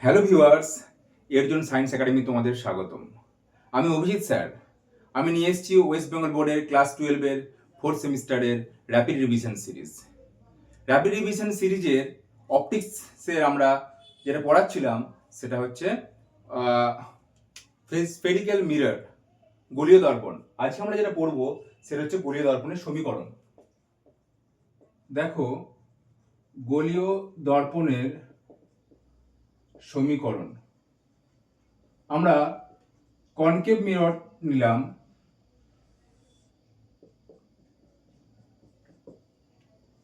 Hello viewers, এর science academy তোমাদের স্বাগতম। আমি অভিজিৎ স্যার। আমি নিয়ে এসেছি ওয়েস্ট বেঙ্গল বোর্ডের ক্লাস 12-এর 4th সেমিস্টারের rapid revision series. Rapid revision সিরিজের অপটিক্সের আমরা যেটা পড়াচ্ছিলাম সেটা হচ্ছে স্ফেরিক্যাল মিরর, গোলীয় দর্পণ। আজকে আমরা যেটা পড়বো সেটা হচ্ছে গোলীয় দর্পণের সমীকরণ। দেখো, গোলীয় দর্পণের সমীকরণ আমরা কনকেভ মিরর নিলাম।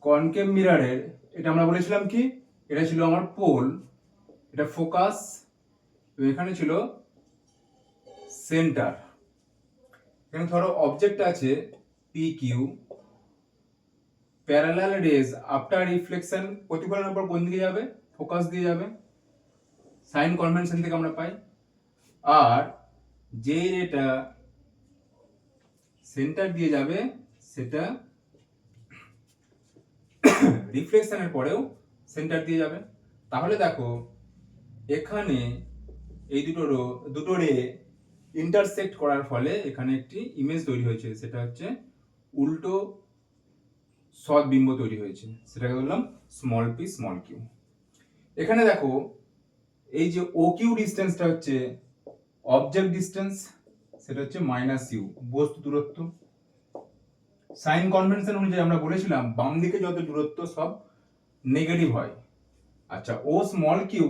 কনকেভ মিররের এটা আমরা বলেছিলাম কি, এটা ছিল আমার পোল, এটা ফোকাস, এখানে ছিল সেন্টার। এখানে ধরো অবজেক্ট আছে P Q, parallel rays after reflection, প্রতিফলনের পর কোন দিকে যাবে? ফোকাস দিয়ে যাবে, সাইন কনভেনশন থেকে আমরা পাই। আর যে রেটা সেন্টার দিয়ে যাবে সেটা রিফ্লেকশনের পরেও সেন্টার দিয়ে যাবে। তাহলে দেখো, এখানে এই দুটো রে ইন্টারসেক্ট করার ফলে এখানে একটি ইমেজ তৈরি হয়েছে, সেটা হচ্ছে উল্টো সদ্বিম্ব তৈরি হয়েছে, সেটাকে বললাম স্মল পি স্মল কিউ। এখানে দেখো, এই যে ও কিউ ডিস্টেন্সটা হচ্ছে অবজেক্ট ডিস্টেন্স, সেটা হচ্ছে মাইনাস ইউ, বস্তু দূরত্ব। সাইন কনভেনশন অনুযায়ী আমরা বলেছিলাম বাম দিকে যত দূরত্ব সব নেগেটিভ হয়। আচ্ছা, ও স্মল কিউ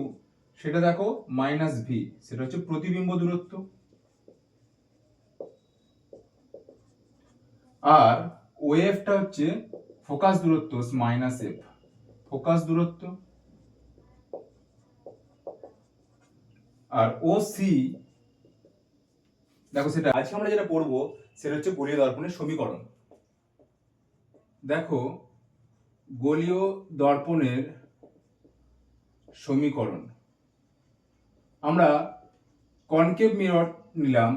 সেটা দেখো মাইনাস ভি, সেটা হচ্ছে প্রতিবিম্ব দূরত্ব। আর ওএফটা হচ্ছে ফোকাস দূরত্ব মাইনাস এফ, ফোকাস দূরত্ব। আর ও সি দেখো, সেটা আজকে আমরা যেটা পড়বো সেটা হচ্ছে গোলীয় দর্পণের সমীকরণ। দেখো, গোলীয় দর্পণের সমীকরণ আমরা কনকেভ মিরর নিলাম।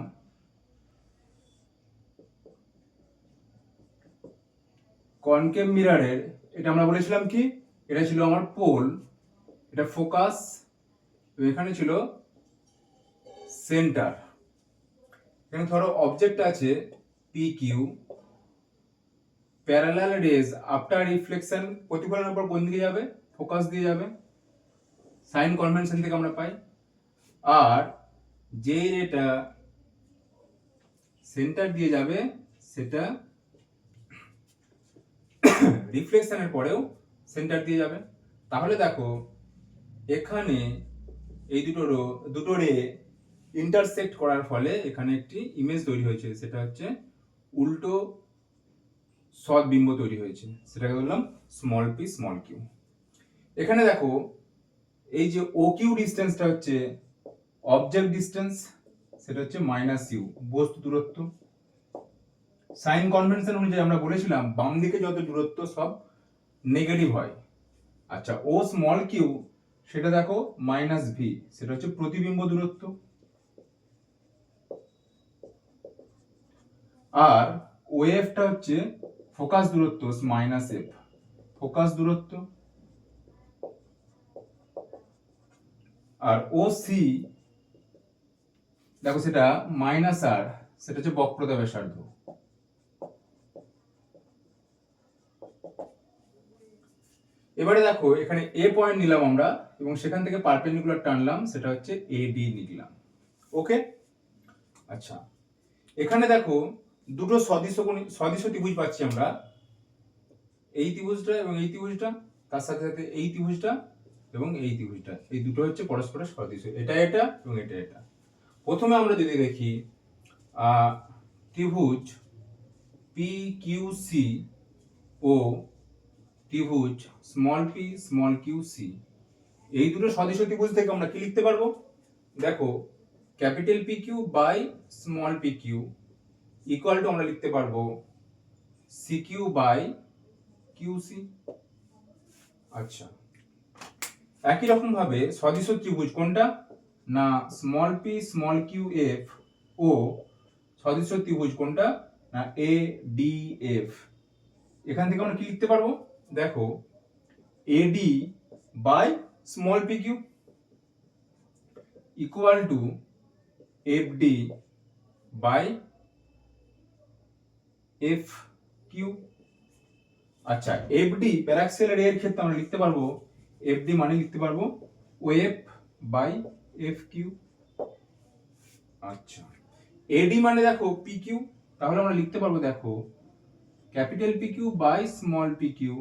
কনকেভ মিররের এটা আমরা বলেছিলাম কি, এটা ছিল আমার পোল, এটা ফোকাস, এখানে ছিল সেন্টার। এখানে ধরো অবজেক্ট আছে P Q, parallel rays after reflection, প্রতিফলনের পর কোন দিকে যাবে? ফোকাস দিয়ে যাবে, সাইন কনভেনশন থেকে আমরা পাই। আর যে রেটা সেন্টার দিয়ে যাবে সেটা রিফ্লেকশনের পরেও সেন্টার দিয়ে যাবে। তাহলে দেখো, এখানে এই দুটো রে ইন্টারসেক্ট করার ফলে এখানে একটি ইমেজ তৈরি হয়েছে, সেটা হচ্ছে উল্টো সদ্বিম্ব তৈরি হয়েছে, সেটাকে বললাম স্মল পি স্মল কিউ। এখানে দেখো, এই যে ও কিউ ডিস্টেন্সটা হচ্ছে অবজেক্ট ডিস্টেন্স, সেটা হচ্ছে মাইনাস ইউ, বস্তু দূরত্ব। সাইন কনভেনশন অনুযায়ী আমরা বলেছিলাম বাম দিকে যত দূরত্ব সব নেগেটিভ হয়। আচ্ছা, ও স্মল কিউ সেটা দেখো মাইনাস ভি, সেটা হচ্ছে প্রতিবিম্ব দূরত্ব। আর ওএফটা হচ্ছে ফোকাস দূরত্ব মাইনাস এফ, ফোকাস দূরত্ব। আর ও সি দেখো, সেটা মাইনাস আর, সেটা হচ্ছে বক্রতা ব্যাসার্ধ। এবারে দেখো, এখানে এ পয়েন্ট নিলাম আমরা এবং সেখান থেকে পারপেন্ডিকুলার টানলাম, সেটা হচ্ছে এ ডি নিলাম। ওকে, আচ্ছা, এখানে দেখো দুটো সদৃশ ত্রিভুজ পাচ্ছি আমরা, এই ত্রিভুজটা এবং এই ত্রিভুজটা, তার সাথে সাথে এই ত্রিভুজটা এবং এই ত্রিভুজটা, এই দুটো হচ্ছে পরস্পরের সদৃশ, এটা এবং এটা। প্রথমে আমরা যদি দেখি ত্রিভুজ পি কিউ সি ও ত্রিভুজ small P small Q C, এই দুটো সদৃশ ত্রিভুজ থেকে আমরা কি লিখতে পারবো? দেখো, capital P Q by small P Q equal to আমরা লিখতে পারবো C Q by Q C. আচ্ছা, একই রকম ভাবে সদৃশ ত্রিভুজ কোনটা? না small P small Q F ও সদৃশ ত্রিভুজ কোনটা? না এ ডি এফ। এখান থেকে আমরা কি লিখতে পারবো? দেখো, AD by small P Q. Equal to FD by F Q. আচ্ছা, এফডি প্যারাক্সেলের এর ক্ষেত্রে আমরা লিখতে পারবো এফডি মানে লিখতে পারবো ওএফ বাই এফ কিউ। আচ্ছা, এডি মানে দেখো পি কিউ, তাহলে আমরা লিখতে পারবো দেখো capital P Q by small P Q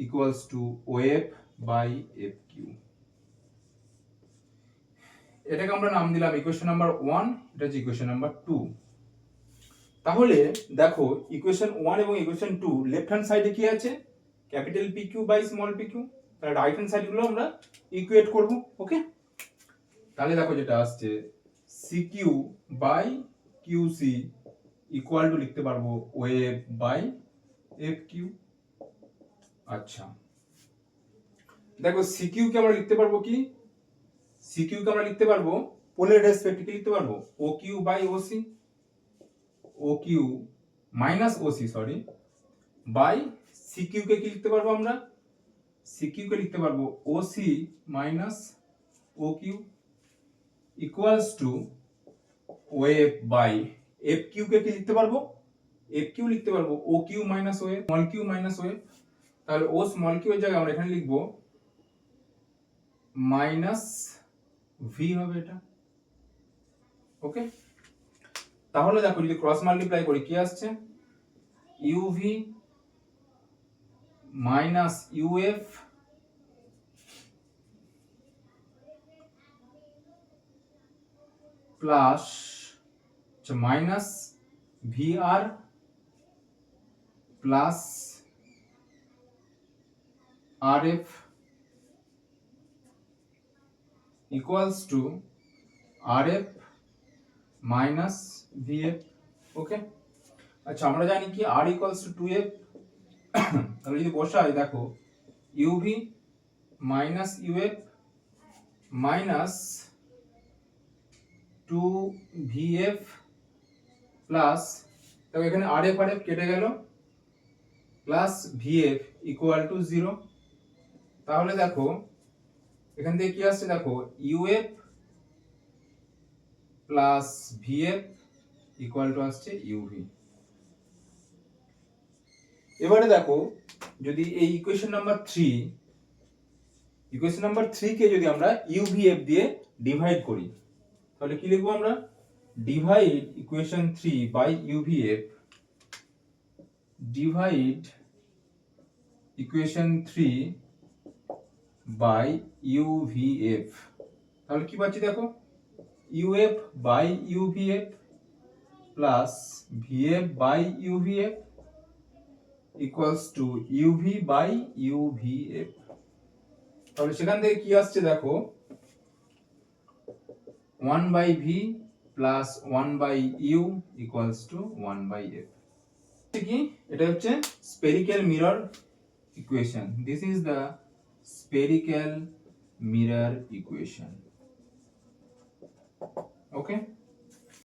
equals to OF by F Q. এটাকে আমরা নাম দিলাম ইকুয়েশন নাম্বার 1, এটা হচ্ছে ইকুয়েশন নাম্বার 2। তাহলে দেখো ইকুয়েশন 1 এবং ইকুয়েশন 2 লেফট হ্যান্ড সাইডে কি আছে, capital P Q by small P Q, তাহলে রাইট হ্যান্ড সাইড গুলো আমরা ইকুয়েট করব। ওকে, তাহলে দেখো যেটা আসছে C Q by Q C equal to লিখতে পারবো ওএফ বাই এফ কিউ। আচ্ছা, দেখো সি কিউ কে আমরা লিখতে পারবো কি, সি কিউ কে আমরা লিখতে পারবো পোলার রেসপেক্টে লিখতে পারবো O Q by O C, O Q minus O C sorry, by C Q কে কি লিখতে পারবো আমরা, সি কিউ কে লিখতে পারবো O C minus O Q equals to OF by F Q কে কি লিখতে পারবো, এফ কিউ লিখতে পারবো O Q minus OF, small Q minus OF. তাহলে ও স্মল কিউ এর জায়গায় আমরা এখানে লিখবো মাইনাস ভি হবে এটা। ওকে, তাহলে দেখো যদি ক্রস মাল্টিপ্লাই করি কি আসছে, UV minus UF plus minus VR plus RF equals to RF minus VF. Okay, আচ্ছা আমরা জানি কি আর ইকুয়ালস টু 2এফ, তাহলে যদি বসাই দেখো ইউভি মাইনাস ইউএফ মাইনাস 2ভিএফ প্লাস, দেখো এখানে আরএফ আরএফ কেটে গেল, প্লাস ভিএফ ইকুয়াল টু 0। তাহলে দেখো এখান থেকে কি আসছে, দেখো UF plus VF equal to আসছে ইউভি। এবারে দেখো যদি এই ইকুয়েশন নাম্বার 3 কে যদি আমরা ইউভিএফ দিয়ে ডিভাইড করি তাহলে কি লিখবো আমরা, divide equation 3 by UVF, divide equation 3 by UVF. তাহলে কি পাচ্ছি দেখো UF by UVF plus VF by UVF equals to UV by UVF. তাহলে সেখান থেকে কি আসছে দেখো 1 by V plus 1 by U equals to 1 by F. কি এটা হচ্ছে spherical mirror equation, this is the spherical mirror equation. Okay.